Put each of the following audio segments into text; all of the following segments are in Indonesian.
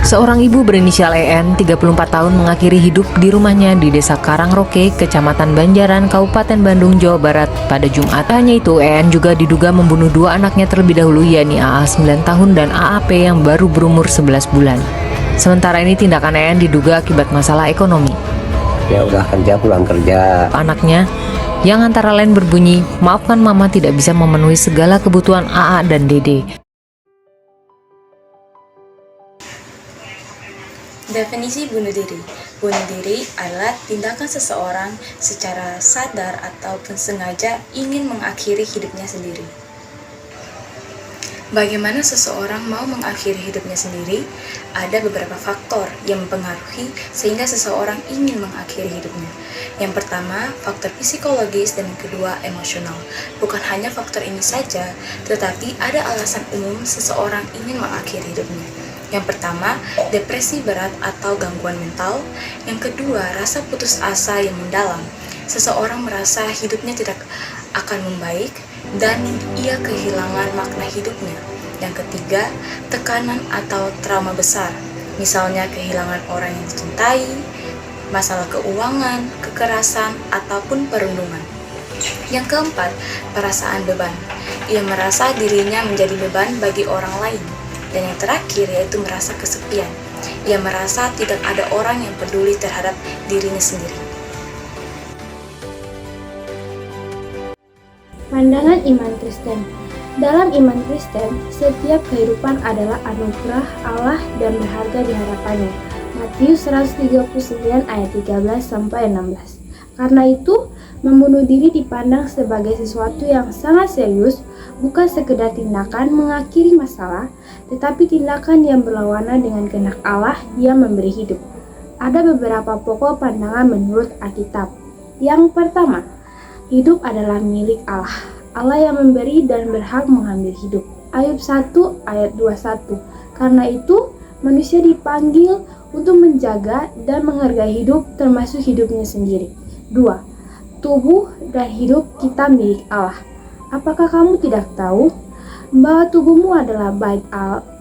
Seorang ibu berinisial EN, 34 tahun mengakhiri hidup di rumahnya di Desa Karangroke, Kecamatan Banjaran, Kabupaten Bandung, Jawa Barat pada Jumat. Hanya itu, EN juga diduga membunuh dua anaknya terlebih dahulu, yakni AA 9 tahun dan AAP yang baru berumur 11 bulan. Sementara ini tindakan EN diduga akibat masalah ekonomi. Ya udah kerja, pulang kerja. Anaknya yang antara lain berbunyi, "Maafkan mama tidak bisa memenuhi segala kebutuhan AA dan Dede." Definisi bunuh diri. Bunuh diri adalah tindakan seseorang secara sadar ataupun sengaja ingin mengakhiri hidupnya sendiri. Bagaimana seseorang mau mengakhiri hidupnya sendiri? Ada beberapa faktor yang mempengaruhi sehingga seseorang ingin mengakhiri hidupnya. Yang pertama, faktor psikologis, dan yang kedua, emosional. Bukan hanya faktor ini saja, tetapi ada alasan umum seseorang ingin mengakhiri hidupnya. Yang pertama, depresi berat atau gangguan mental. Yang kedua, rasa putus asa yang mendalam. Seseorang merasa hidupnya tidak akan membaik dan ia kehilangan makna hidupnya. Yang ketiga, tekanan atau trauma besar. Misalnya kehilangan orang yang dicintai, masalah keuangan, kekerasan, ataupun perundungan. Yang keempat, perasaan beban. Ia merasa dirinya menjadi beban bagi orang lain. Dan yang terakhir yaitu merasa kesepian. Ia merasa tidak ada orang yang peduli terhadap dirinya sendiri. Pandangan iman Kristen. Dalam iman Kristen, setiap kehidupan adalah anugerah Allah dan berharga di hadapannya. Matius 139 ayat 13-16. Karena itu, membunuh diri dipandang sebagai sesuatu yang sangat serius, bukan sekedar tindakan mengakhiri masalah, tetapi tindakan yang berlawanan dengan kehendak Allah yang memberi hidup. Ada beberapa pokok pandangan menurut Alkitab. Yang pertama, hidup adalah milik Allah. Allah yang memberi dan berhak mengambil hidup. Ayub 1 ayat 21. Karena itu, manusia dipanggil untuk menjaga dan menghargai hidup termasuk hidupnya sendiri. 2. Tubuh dan hidup kita milik Allah. Apakah kamu tidak tahu bahwa tubuhmu adalah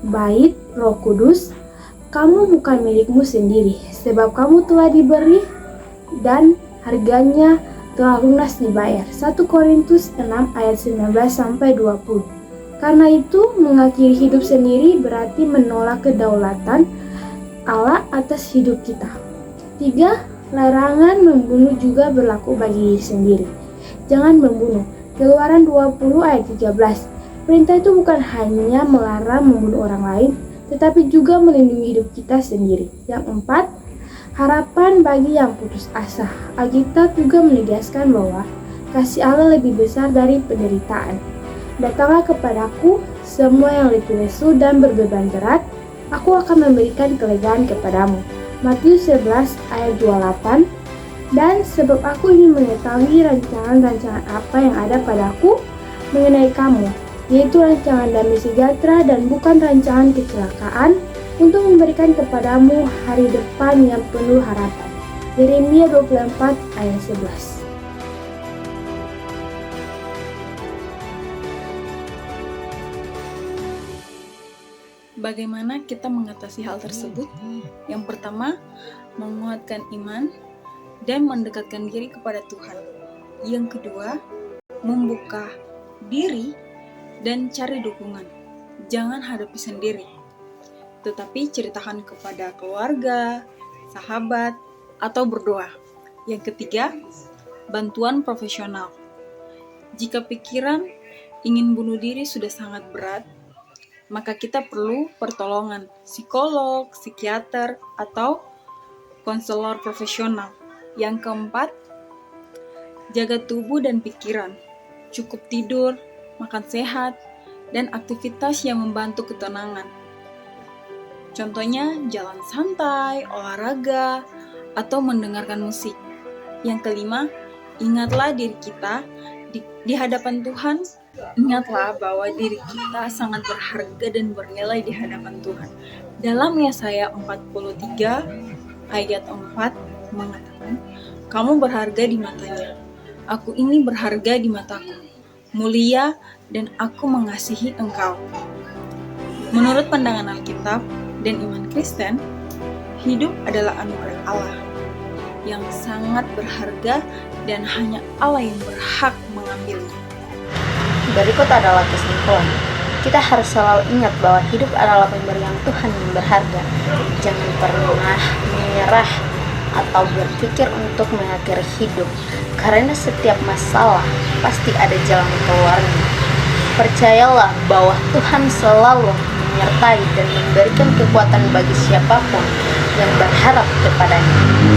bait Roh Kudus? Kamu bukan milikmu sendiri, sebab kamu telah diberi dan harganya telah lunas dibayar. 1 Korintus 6 ayat 19-20. Karena itu, mengakhiri hidup sendiri berarti menolak kedaulatan Allah atas hidup kita. 3. Larangan membunuh juga berlaku bagi diri sendiri. Jangan membunuh. Keluaran 20 ayat 13. Perintah itu bukan hanya melarang membunuh orang lain, tetapi juga melindungi hidup kita sendiri. Yang 4, harapan bagi yang putus asa. Alkitab juga menegaskan bahwa kasih Allah lebih besar dari penderitaan. Datanglah kepadaku semua yang letih lesu dan berbeban berat, aku akan memberikan kelegaan kepadamu. Matius 11 ayat 28. Dan sebab aku ingin mengetahui rancangan-rancangan apa yang ada padaku mengenai kamu, yaitu rancangan damai sejahtera dan bukan rancangan kecelakaan, untuk memberikan kepadamu hari depan yang penuh harapan. Yeremia 24 ayat 11. Bagaimana kita mengatasi hal tersebut? Yang pertama, menguatkan iman dan mendekatkan diri kepada Tuhan. Yang kedua, membuka diri dan cari dukungan. Jangan hadapi sendiri, tetapi ceritakan kepada keluarga, sahabat, atau berdoa. Yang ketiga, bantuan profesional. Jika pikiran ingin bunuh diri sudah sangat berat, maka kita perlu pertolongan psikolog, psikiater, atau konselor profesional. Yang keempat, jaga tubuh dan pikiran. Cukup tidur, makan sehat, dan aktivitas yang membantu ketenangan. Contohnya jalan santai, olahraga, atau mendengarkan musik. Yang kelima, ingatlah diri kita di hadapan Tuhan. Ingatlah bahwa diri kita sangat berharga dan bernilai di hadapan Tuhan. Dalam Yesaya 43 ayat 4 mengatakan, "Kamu berharga di matanya. Aku ini berharga di mataku. Mulia dan aku mengasihi engkau." Menurut pandangan Alkitab, dan iman Kristen, hidup adalah anugerah Allah yang sangat berharga dan hanya Allah yang berhak mengambilnya. Berikut adalah kesimpulan. Kita harus selalu ingat bahwa hidup adalah pemberian Tuhan yang berharga. Jangan pernah menyerah atau berpikir untuk mengakhiri hidup, karena setiap masalah pasti ada jalan keluarnya. Percayalah bahwa Tuhan selalu menyertai dan memberikan kekuatan bagi siapapun yang berharap kepadanya.